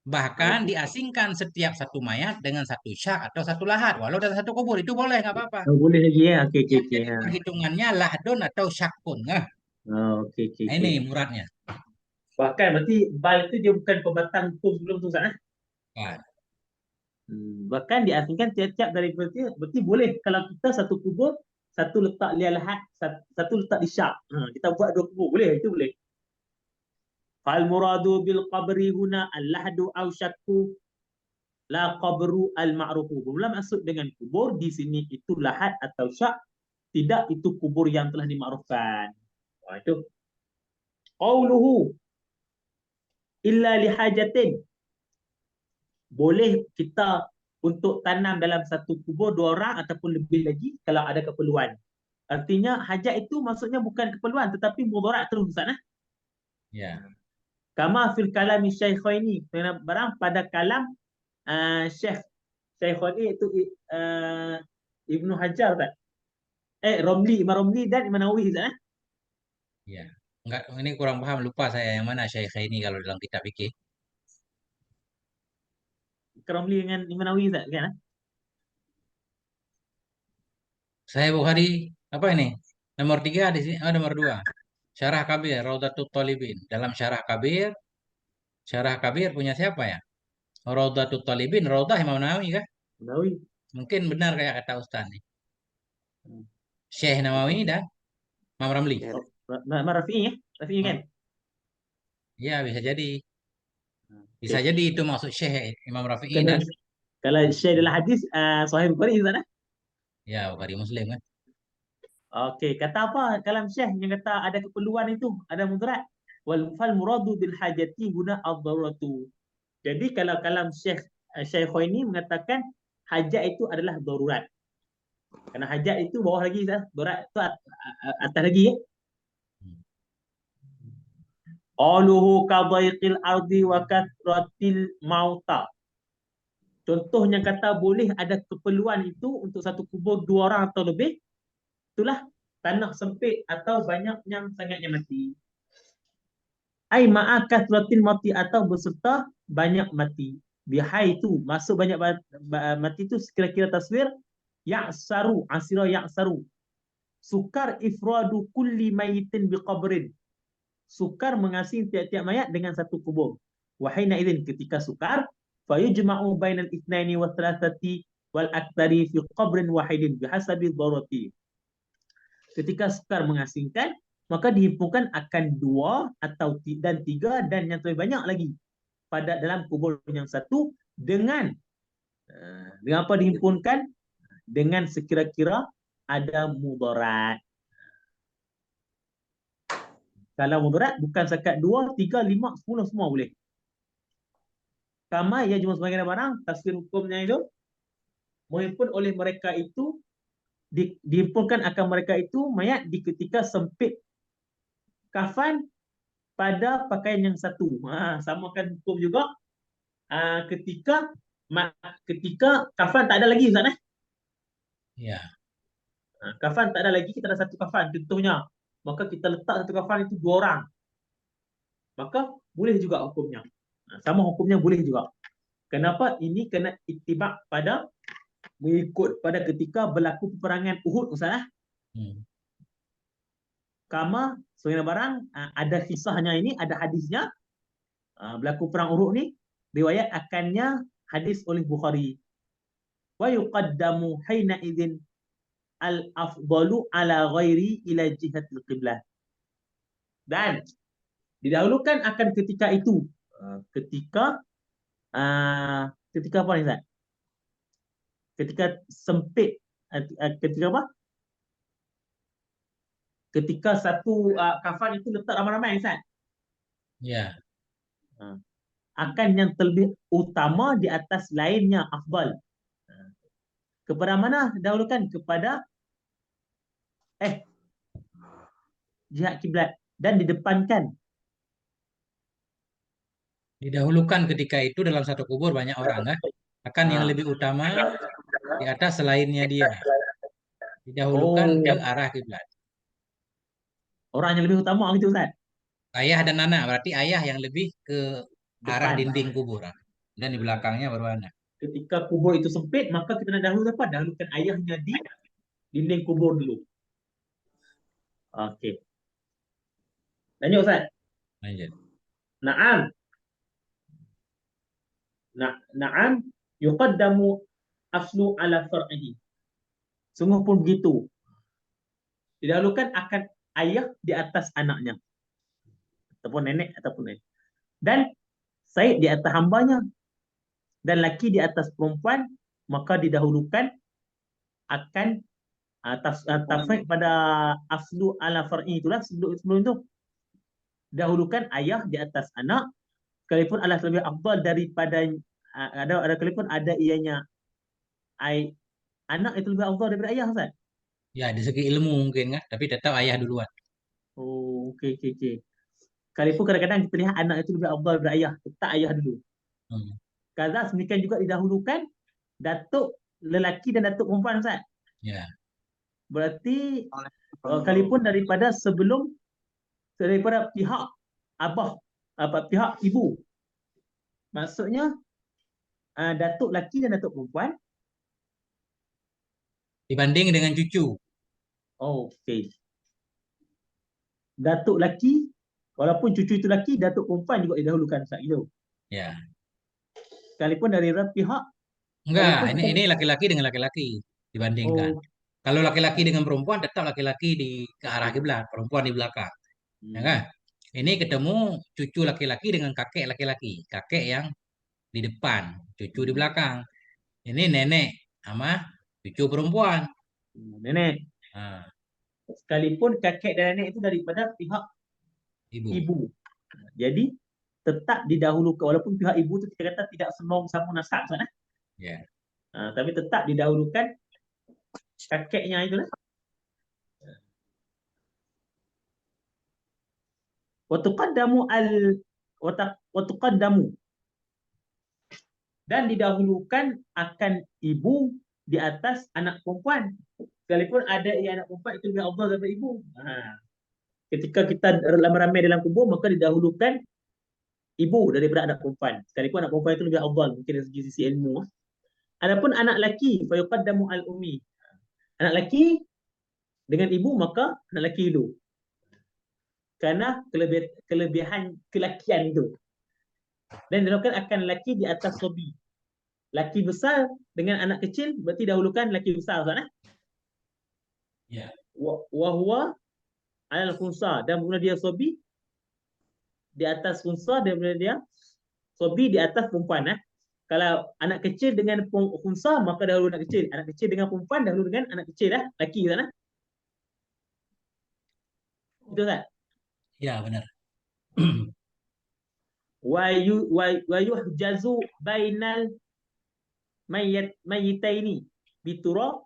Bahkan diasingkan setiap satu mayat dengan satu syak atau satu lahat. Walau dalam satu kubur itu boleh, nggak apa-apa. Boleh lagi ya. Okey. Jadi perhitungannya lahdun atau syakun. Okey. Nah, ini muradnya. Bahkan berarti bal itu dia bukan pembatang hukum sebelum tu sana. Kan. Bahkan diasingkan tiap-tiap dari berarti boleh kalau kita satu kubur, satu letak dia lahat, satu letak di syak. Kita buat dua kubur, boleh, itu boleh. Fal muradu bil qabri huna al-lahdu aw syakku la qabru al-ma'rufu. Belum maksud dengan kubur di sini itu lahat atau syak, tidak itu kubur yang telah dimakrufkan. Itu qauluhu illa lihajatin. Boleh kita untuk tanam dalam satu kubur dua orang ataupun lebih lagi kalau ada keperluan. Artinya hajat itu maksudnya bukan keperluan tetapi mudarat terus sana. Ya. Kama fil kalam syaikhaini, barang pada kalam Syaikhaini itu Ibnu Hajar tak? Romli, Imam Romli dan Imam Nawawi tak? Ya. Enggak, ini kurang paham, lupa saya yang mana Syaikhaini kalau dalam kitab fikih. Romli dengan Imam Nawawi tak kan? Saya Bukhari apa ini? Nomor 3 di sini, nomor 2. Syarah Kabir, Raudatul Talibin. Dalam Syarah Kabir punya siapa ya? Raudatul Talibin, Raudah Imam Nawawi kah? Nawawi. Mungkin benar kayak kata Ustaz nih. Syekh Nawawi dan Imam Ramli. Rafi'i ya? Rafi'i kan? Ya, bisa jadi. Bisa jadi itu maksud Syekh Imam Rafi'i dan kalau Syekh dalam hadis Sahih Bukhari sana? ya Bukhari Muslim kan. Okey, kata apa kalam Syekh yang kata ada keperluan itu, ada mudarat. Wal fal muradu bil hajati guna ad-daruratu. Jadi kalau kalam Syaikhaini mengatakan hajat itu adalah darurat. Kerana hajat itu bawah lagi, darurat itu atas lagi ya. Qaluhu ka dhaiqil ardi wa kathratil mauta. Contohnya kata boleh ada keperluan itu untuk satu kubur dua orang atau lebih, itulah tanah sempit atau banyak yang sangatnya mati. Ai ma'a kathratin mati, atau beserta banyak mati. Bihai itu masuk banyak mati itu kira-kira taswir ya'saru, asira ya'saru. Sukar ifradu kulli mayitin biqabrin. Sukar mengasing tiap-tiap mayat dengan satu kubur. Wahina idzin, ketika sukar, fayujma'u bainal itsnaini wa thalathati wal aktsari fi qabrin wahidin bihasabi dharurati. Ketika sukar mengasingkan, maka dihimpunkan akan 2 atau dan 3 dan yang lebih banyak lagi pada dalam kubur yang satu dengan apa dihimpunkan? Dengan sekira-kira ada mudarat. Kalau mudarat bukan sekat 2, 3, 5, 10 semua boleh. Kama ya cuma sebagian barang, tafsir hukumnya itu menghimpun oleh mereka itu dihimpunkan akan mereka itu mayat di ketika sempit kafan pada pakaian yang satu. Samakan hukum juga ketika kafan tak ada lagi, Ustaz. Ya. Kafan tak ada lagi, kita ada satu kafan contohnya. Maka kita letak satu kafan itu 2 orang. Maka boleh juga hukumnya. Sama hukumnya boleh juga. Kenapa? Ini kena itibak pada mengikut pada ketika berlaku peperangan Uhud, Ustaz. Kama sebagian barang ada kisahnya ini, ada hadisnya. Berlaku perang Uhud ni riwayat akannya hadis oleh Bukhari. Wa yuqaddamu haina idzin al-afdalu ala ghairi ila jihatil qiblah. Dan didahulukan akan ketika itu. Ketika apa ni, Ustaz? Ketika sempit, ketika apa? Ketika satu kafan itu letak ramai-ramai, Ustaz. Ya. Akan yang terlebih utama di atas lainnya afdal. Kepada mana dahulukan? Kepada jihad kiblat dan didepankan. Didahulukan ketika itu dalam satu kubur banyak orang kan? Akan yang lebih utama di atas selainnya dia. Didahulukan ke arah kiblat. Orang yang lebih utama gitu, Ustaz. Ayah dan anak, berarti ayah yang lebih ke arah Depan. dinding kubur. Dan di belakangnya baru anak. Ketika kubur itu sempit, maka kita nak dahulu apa? Dahulukan ayahnya di dinding kubur dulu. Okey. Lanjut, Ustaz. Lanjut. Naam. Naam yuqaddamu aslu ala far'ihi. Sungguh pun begitu. Didahulukan akan ayah di atas anaknya. Ataupun nenek ataupun nenek. Dan Said di atas hambanya. Dan laki di atas perempuan, maka didahulukan akan tafsir pada aslu ala far'i itulah sebelum itu. Dahulukan ayah di atas anak, sekalipun Allah lebih afdal daripada ada sekalipun ada ianya anak itu lebih afdal daripada ayah, Ustaz. Ya, dari segi ilmu mungkin kan, tapi tetap ayah duluan. Oh, okey. Sekalipun kadang-kadang kita lihat anak itu lebih afdal daripada ayah, tetap ayah dulu. Kaza demikian juga didahulukan datuk lelaki dan datuk perempuan, Ustaz. Ya. Berarti sekalipun daripada pihak abah, pihak ibu. Maksudnya datuk laki dan datuk perempuan Dibanding dengan cucu. Okey. Datuk laki, walaupun cucu itu laki, datuk perempuan juga didahulukan saat itu. Ya. Sekalipun dari pihak Enggak, ini laki-laki dengan laki-laki dibandingkan. Kalau laki-laki dengan perempuan tetap laki-laki ke arah kiblat, perempuan di belakang. Ya kan? Ini ketemu cucu laki-laki dengan kakek laki-laki. Kakek yang di depan, cucu di belakang. Ini nenek sama cucu perempuan. Nenek. Sekalipun kakek dan nenek itu daripada pihak ibu. Jadi tetap didahulukan, walaupun pihak ibu itu kita kata tidak sama nasab, kan? Ya. Tapi tetap didahulukan kakeknya itulah. Wa tuqaddamu dan didahulukan akan ibu di atas anak perempuan. Sekalipun ada anak perempuan itu lebih afdal daripada ibu. ketika kita ramai-ramai dalam kubur, maka didahulukan ibu daripada anak perempuan. Sekalipun anak perempuan itu lebih afdal mungkin dari segi sisi ilmu. Adapun anak lelaki, fa yuqaddamu al-ummi. Anak lelaki dengan ibu, maka anak lelaki dulu. Kerana kelebihan kelakian itu. Dan didahulukan akan lelaki di atas sobi. Lelaki besar dengan anak kecil berarti dahulukan lelaki besar, Ustaz. Ya. Wa huwa alal khunsa, dan mula dia sobi di atas khunsa, dan mula dia sobi di atas perempuan. Kalau anak kecil dengan khunsa, maka dahulu anak kecil. Anak kecil dengan perempuan dahulu dengan anak kecil lelaki, Ustaz. Betul tak? Ya, benar. Wa yuhjazu bainal mayyitaini bitura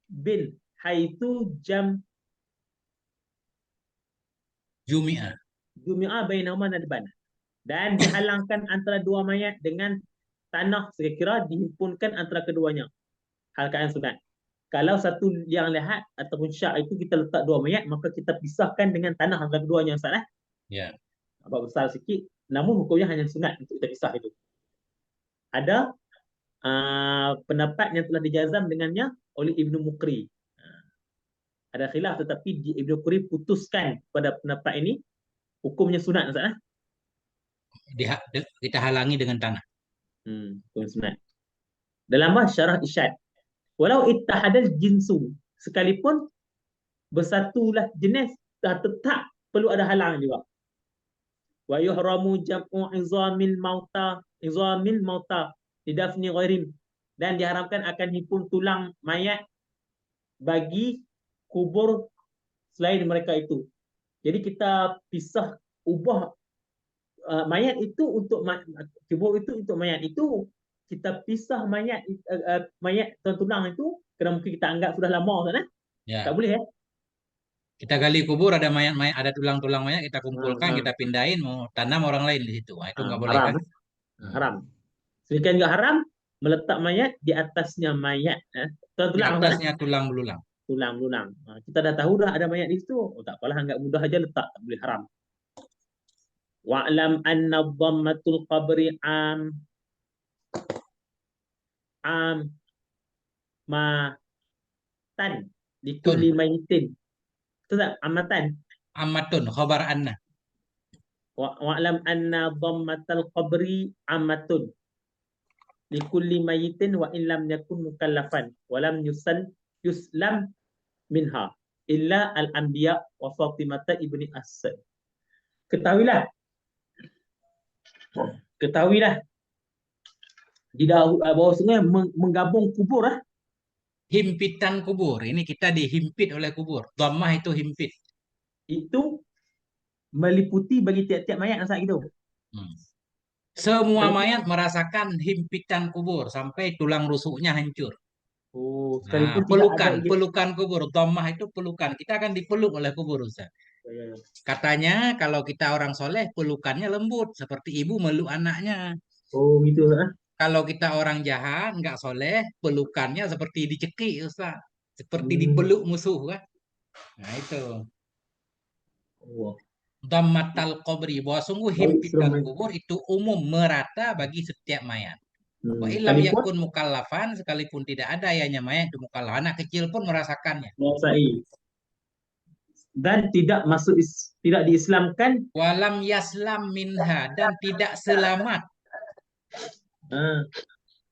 bin haitsu Jumi'ah. jumi'a bainahuma nadban. Dan dihalangkan antara dua mayat dengan tanah sekira dihimpunkan antara keduanya. Hal keadaan sunat. Kalau satu yang lihat ataupun syak itu kita letak dua mayat, maka kita pisahkan dengan tanah antara keduanya, Ustaz. Ya. Nampak besar sikit, namun hukumnya hanya sunat untuk kita pisah itu. Ada pendapat yang telah dijazam dengannya oleh Ibnu Muqri. Ada khilaf, tetapi Ibnu Muqri putuskan pada pendapat ini hukumnya sunat, Ustaz. Kita halangi dengan tanah. Hukum sunat. Dalam syarah Isyad, walau ittahadal jinsu, sekalipun bersatulah jenis, dah tetap perlu ada halang juga. Wa yuhramu jam'u izamil mauta lidafni ghairin, dan diharamkan akan himpun tulang mayat bagi kubur selain mereka itu. Jadi kita pisah, ubah mayat itu untuk kubur itu untuk mayat itu, kita pisah mayat tulang itu kerana mungkin kita anggap sudah lama, kan? Ya. Tak boleh, Kita gali kubur, ada mayat-mayat, ada tulang-tulang mayat, kita kumpulkan, Ha. kita pindahin, mau tanam orang lain di situ. Itu nggak boleh, Haram. kan? Haram. Sedemikian juga haram meletak mayat di atasnya mayat. Di Tulang, atasnya tulang belulang. tulang. Kita dah tahu dah ada mayat di situ. Oh, tak apalah, anggap mudah aja letak, tak boleh, haram. Wa'lam anna dhammatul qabri matan di kulli mayitin. Betul tak? Amatan. Amatun, khobar anna. Wa'lam anna dhammatul qabri amatun li kulli mayitin wa in lam yakun mukallafan wa lam yuslam minha illa al-anbiya wa Fatimah ibni Asad. Ketahuilah di bawah sungai menggabung kubur Himpitan kubur. Ini kita dihimpit oleh kubur. Dhammah itu himpit. itu meliputi bagi tiap-tiap mayat saat itu. Semua mayat merasakan himpitan kubur sampai tulang rusuknya hancur. Oh, Nah, sekalipun pelukan kubur. Dhammah itu pelukan. Kita akan dipeluk oleh kubur, Ustaz. Katanya kalau kita orang soleh, pelukannya lembut seperti ibu meluk anaknya. Oh, gitu, Kalau kita orang jahat, nggak soleh, pelukannya seperti dicekik, Ustaz. Seperti dipeluk musuh, kan? Nah, itu. Oh. Dhammatal qabri, bahwa sungguh himpitan kubur itu umum, merata bagi setiap mayat. Wa ilam yakun mukallafan, sekalipun tidak ada ayahnya mayat itu mukallaf, anak kecil pun merasakannya. Dan tidak diislamkan. Walam yaslam minha, dan tidak selamat.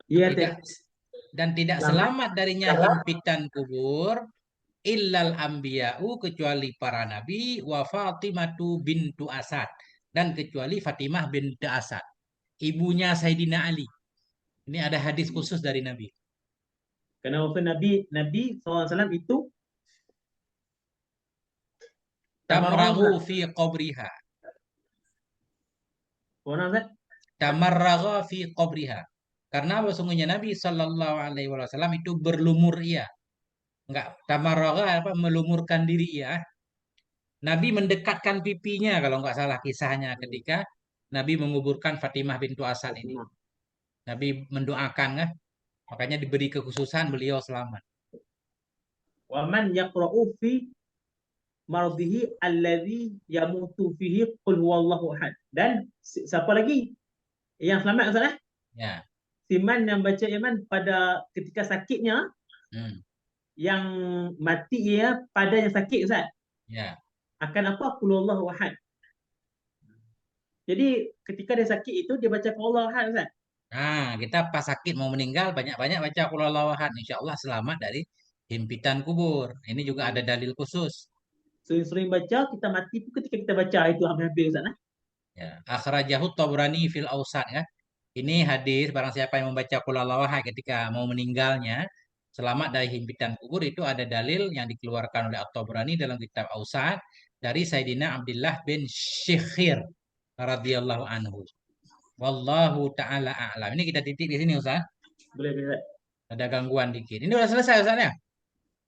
Tidak selamat darinya himpitan kubur illal anbiya'u, kecuali para nabi, wa Fatimatu bintu Asad, dan kecuali Fatimah bintu Asad, ibunya Sayyidina Ali. Ini ada hadis khusus dari Nabi. Karena waktu Nabi SAW itu tamarragu fi qabriha. Tamarraga fi qabriha. Karena sesungguhnya Nabi Shallallahu Alaihi Wasallam itu berlumur ia. Enggak, tamarraga apa, melumurkan diri ia. Nabi mendekatkan pipinya, kalau nggak salah kisahnya, ketika Nabi menguburkan Fatimah bintu Asad ini. Nabi mendoakan, kan? Makanya diberi kekhususan beliau selamat. Waman yaqra'u fi mardihi alladhi yamutu fihi qul huwallahu ahad. Dan siapa lagi yang selamat Ustaz eh? Ya. Siman yang baca iman pada ketika sakitnya, Hmm. yang mati ya pada yang sakit Ustaz. Ya. Akan apa? Qul huwallahu ahad. Jadi ketika dia sakit itu dia baca qul huwallahu ahad Ustaz. Nah, kita pas sakit mau meninggal banyak-banyak baca qul huwallahu ahad. Insya Allah selamat dari himpitan kubur. Ini juga ada dalil khusus. Sering-sering baca, kita mati pun ketika kita baca itu habis-habis Ustaz eh? Ya, akhrajahu Tabrani fil Awsat ya. Ini hadis barang siapa yang membaca qul huwallahu ahad ketika mau meninggalnya selamat dari himpitan kubur itu ada dalil yang dikeluarkan oleh At-Tabrani dalam kitab Awsat dari Sayyidina Abdullah bin Syikhir radhiyallahu anhu. Wallahu taala a'lam. Ini kita titik di sini Ustaz. Boleh, boleh. Ada gangguan dikit. Ini udah selesai Ustaz ya?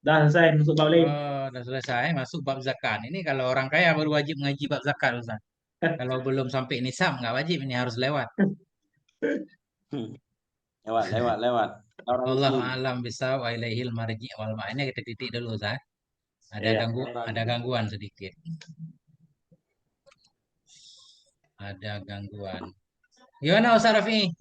Dah selesai masuk bab lain. Oh, udah selesai. Masuk bab zakat. Ini kalau orang kaya baru wajib ngaji bab zakat Ustaz. Kalau belum sampai nisab nggak wajib, ini harus lewat. Lewat. Orang Wallahu miskin. a'lam bisawab wa ilaihil marji' wal ma'ad. Ini kita titik dulu Ustaz. Iya. Ada gangguan sedikit. Ada gangguan. Gimana Ustaz Rafi?